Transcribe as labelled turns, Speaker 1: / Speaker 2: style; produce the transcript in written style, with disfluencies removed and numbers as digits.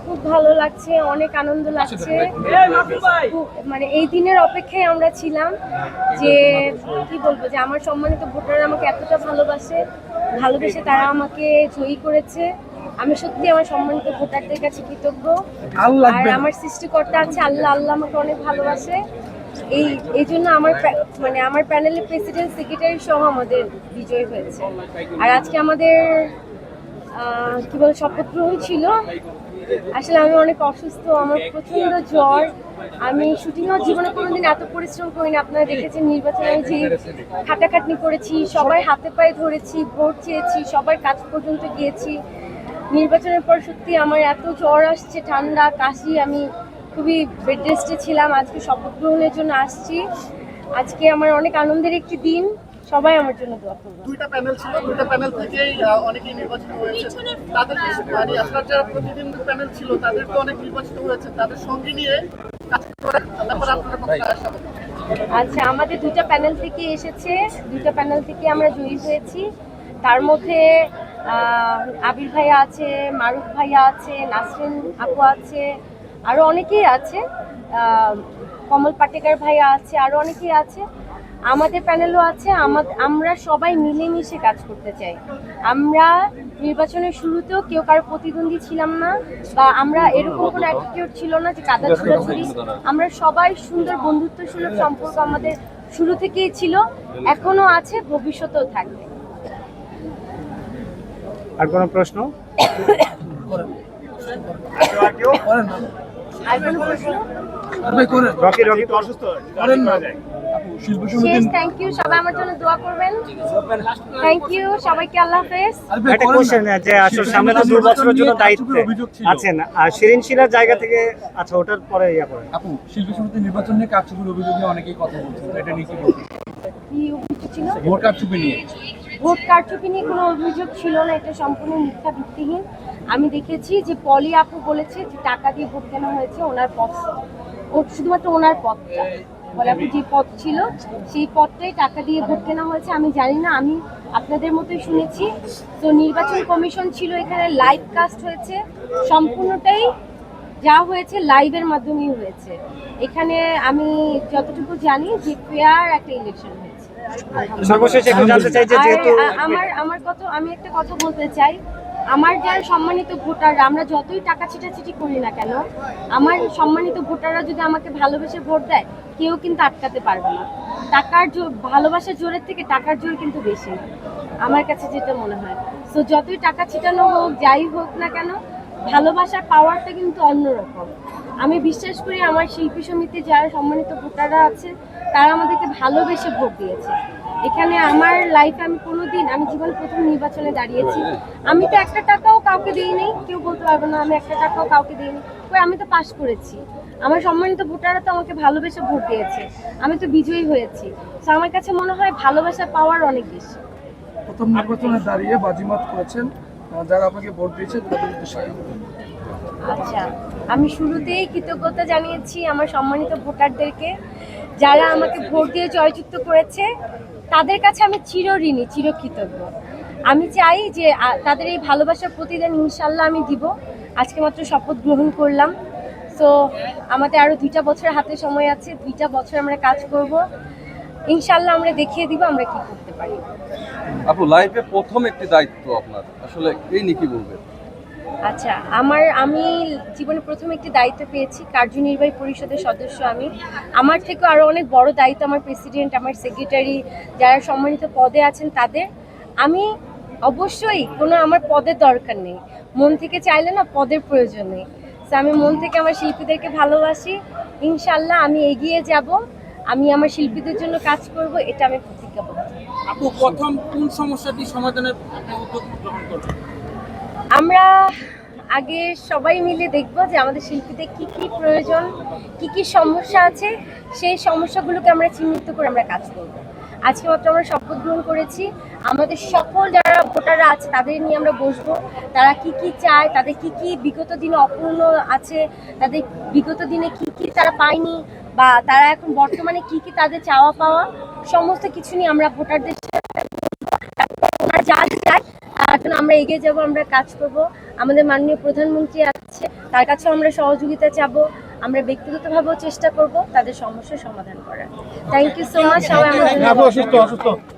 Speaker 1: খুব ভালো লাগছে, অনেক আনন্দ লাগছে। মানে এই দিনের অপেক্ষায় আমরা ছিলাম যে কি বলবো, যে আমার সম্মানিত ভোটাররা আমাকে এতটা ভালোবেসে তারা আমাকে জয়ী করেছে। আমি সত্যি আমার সম্মানিত ভোটারদের কাছে কৃতজ্ঞ। আর আমার সৃষ্টিকর্তা আছে আল্লাহ, আল্লাহ আমাকে অনেক ভালোবাসে। এই জন্য আমার প্যানেলের প্রেসিডেন্ট, সেক্রেটারি সহ আমাদের বিজয় হয়েছে। আর আজকে আমাদের কি বলে শপথ গ্রহণ ছিল। আসলে আমি অনেক অসুস্থ, আমার প্রচন্ড জ্বর। আমি শুটিংয়েও জীবনে কোনোদিন এত পরিশ্রম করিনি। আপনারা দেখেছেন নির্বাচনে যে খাটাখাটনি করেছি, সবাই হাতে পায়ে ধরেছি, ভোট চেয়েছি, সবার কাজ পর্যন্ত গিয়েছি। নির্বাচনের পর সত্যি আমার এত জ্বর আসছে, ঠান্ডা, কাশি, আমি খুবই বেড রেস্টে ছিলাম। আজকে শপথ গ্রহণের জন্য আসছি। আজকে আমার অনেক আনন্দের একটি দিন, সবাই আমার জন্য দোয়া করবে।
Speaker 2: দুইটা প্যানেল ছিল, দুইটা প্যানেল থেকেই অনেকেই নির্বাচিত হয়েছে। তাদের মানে আপনার যারা প্রতিদ্বন্দ্বী প্যানেল ছিল তাদের তো অনেক নির্বাচিত হয়েছে, তাদের সঙ্গে নিয়ে কাজ করে তারপর আপনারা কতটা আশা করেন?
Speaker 1: আচ্ছা, আমাদের দুইটা প্যানেল থেকে এসেছে, দুইটা প্যানেল থেকে আমরা জয়ী হয়েছি। তার মধ্যে আবির ভাইয়া আছে, মারুফ ভাইয়া আছে, নাসরিন আপু আছে, আরও অনেকেই আছে, কমল পাটেকার ভাইয়া আছে, আরও অনেকেই আছে। আমাদের প্যানেলও আছে। আমরা সবাই মিলেমিশে কাজ করতে চাই। আমরা নির্বাচনের শুরুতেও কেউ কারো প্রতিদ্বন্দ্বী ছিলাম না, বা আমরা এরকম কোনো অ্যাটিটিউড ছিল না যে কাদা ছোড়াছুড়ি। আমরা সবাই সুন্দর বন্ধুত্ব সুলভ সম্পর্ক আমাদের শুরু থেকেই ছিল, এখনো আছে, ভবিষ্যতেও থাকবে।
Speaker 3: আর কোনো প্রশ্ন?
Speaker 1: আর কোনো প্রশ্ন?
Speaker 3: রকি তো অসুস্থ,
Speaker 1: থ্যাংক ইউ, সবাই আমার জন্য দোয়া করবেন। থ্যাংক ইউ সবাইকে, আল্লাহ হাফেজ।
Speaker 3: একটা কোশ্চেন, যে আসলে সামনে তো 2 বছরের জন্য দায়িত্বে আছেন, আর শিরিন শিলার জায়গা থেকে, আচ্ছা ওটার পরে ইয়া করেন।
Speaker 4: আপু, শিল্পী সমিতির নির্বাচন নিয়ে কারচুপির অভিযোগ নিয়ে অনেকেই কথা বলছেন, এটা নিয়ে কি বলবেন?
Speaker 1: কি অভিযোগ ছিল?
Speaker 4: ভোট কারচুপি নিয়ে।
Speaker 1: ভোট কারচুপি নিয়ে কোনো অভিযোগ ছিল না, এটা সম্পূর্ণ মিথ্যা, ভিত্তিহীন। আমি দেখেছি যে পলি আপু বলেছে যে টাকা দিয়ে ভোট কেনা হয়েছে, ওনার পদ, শুধুমাত্র ওনার পদটা, পলি আপু যে পদ ছিল সেই পদটাই টাকা দিয়ে ভোট কেনা হয়েছে। আমি জানি না, আমি আপনাদের মতোই শুনেছি। তো নির্বাচন কমিশন ছিল, এখানে লাইভ কাস্ট হয়েছে, সম্পূর্ণটাই যা হয়েছে লাইভের মাধ্যমেই হয়েছে। এখানে আমি যতটুকু জানি যে ফেয়ার একটা ইলেকশন হয়েছে।
Speaker 3: সর্বশেষ একটু জানতে চাই যে যেহেতু
Speaker 1: আমি একটা কথা বলতে চাই, আমার যারা সম্মানিত ভোটাররা, আমরা যতই টাকা ছিটাছিটি করি না কেন, আমার সম্মানিত ভোটাররা যদি আমাকে ভালোবেসে ভোট দেয়, কেউ কিন্তু আটকাতে পারবে না। ভালোবাসার জোরের থেকে টাকার জোর কিন্তু বেশি, আমার কাছে যেটা মনে হয়। সো যতই টাকা ছিটানো হোক, যাই হোক না কেন, ভালোবাসার পাওয়ারটা কিন্তু অন্যরকম। আমি বিশ্বাস করি আমার শিল্পী সমিতি যারা সম্মানিত ভোটাররা আছে, তারা আমাদেরকে ভালোবেসে ভোট দিয়েছে। এখানে আমার লাইফে আমি জীবনে প্রথম নির্বাচনে দাঁড়িয়েছি, আমি তো একটা টাকাও কাউকে দিইনি, কেউ বলতে পারবে না আমি একটা টাকাও কাউকে দিইনি। আমি তো পাস করেছি, আমার সম্মানিত ভোটাররা তো আমাকে ভালোবেসে ভোট দিয়েছে, আমি তো বিজয়ী হয়েছি। তো আমার কাছে মনে হয় ভালোবাসার পাওয়ার অনেক বেশি।
Speaker 4: প্রথম নির্বাচনে দাঁড়িয়ে বাজিমাত করেছেন, যারা আপনাকে ভোট দিয়েছে তাদের উদ্দেশ্যে।
Speaker 1: আচ্ছা, আমি শুরুতেই কৃতজ্ঞতা জানিয়েছি আমার সম্মানিত ভোটারদেরকে, যারা আমাকে ভোট দিয়ে জয়যুক্ত করেছে। তাদের কাছে আমি চিরঋণী, চিরকৃতজ্ঞ। আমি চাই যে তাদের এই ভালোবাসার প্রতিদান ইনশাল্লাহ আমি দিব। আজকে মাত্র শপথ গ্রহণ করলাম। সো আমাদের আরও 2টা বছর হাতে সময় আছে, 2টা বছর আমরা কাজ করব। ইনশাল্লাহ আমরা দেখিয়ে দিব আমরা কি করতে পারি।
Speaker 5: আপু, লাইফে প্রথম একটি দায়িত্ব আপনার, আসলে এই নিয়ে কি বলবেন?
Speaker 1: আচ্ছা, আমি জীবনে প্রথম একটি দায়িত্ব পেয়েছি, কার্যনির্বাহী পরিষদের সদস্য। আমার থেকেও আরও অনেক বড় দায়িত্ব আমার প্রেসিডেন্ট, আমার সেক্রেটারি, যারা সম্মানিত পদে আছেন তাদের। আমি অবশ্যই আমার পদের দরকার নেই, মন থেকে চাইলে না পদের প্রয়োজন নেই। তো আমি মন থেকে আমার শিল্পীদেরকে ভালোবাসি। ইনশাল্লাহ আমি এগিয়ে যাব, আমি আমার শিল্পীদের জন্য কাজ করব, এটা আমি প্রতিজ্ঞাবদ্ধ।
Speaker 6: আপু, প্রথম কোন সমস্যাটি সমাধানের উদ্যোগ গ্রহণ করবেন?
Speaker 1: আমরা আগে সবাই মিলে দেখব যে আমাদের শিল্পীদের কি কি প্রয়োজন, কি কি সমস্যা আছে, সেই সমস্যাগুলোকে আমরা চিহ্নিত করে আমরা কাজ করব। আজকে মাত্র আমরা শপথ গ্রহণ করেছি, আমাদের সকল যারা ভোটাররা আছে তাদের নিয়ে আমরা বসবো। তারা কি কি চায়, তাদের কি কি বিগত দিনে অপূর্ণ আছে, তাদের বিগত দিনে কি কি তারা পায়নি, বা তারা এখন বর্তমানে কি কি তাদের চাওয়া পাওয়া, সমস্ত কিছু নিয়ে আমরা ভোটারদের সাথে যা চায় তার জন্য আমরা এগিয়ে যাব, আমরা কাজ করব। আমাদের মাননীয় প্রধানমন্ত্রী আছে, তার কাছেও আমরা সহযোগিতা চাবো। আমরা ব্যক্তিগতভাবেও চেষ্টা করব তাদের সমস্যার সমাধান করার। থ্যাংক ইউ সো মাচ সবাই আমার জন্য।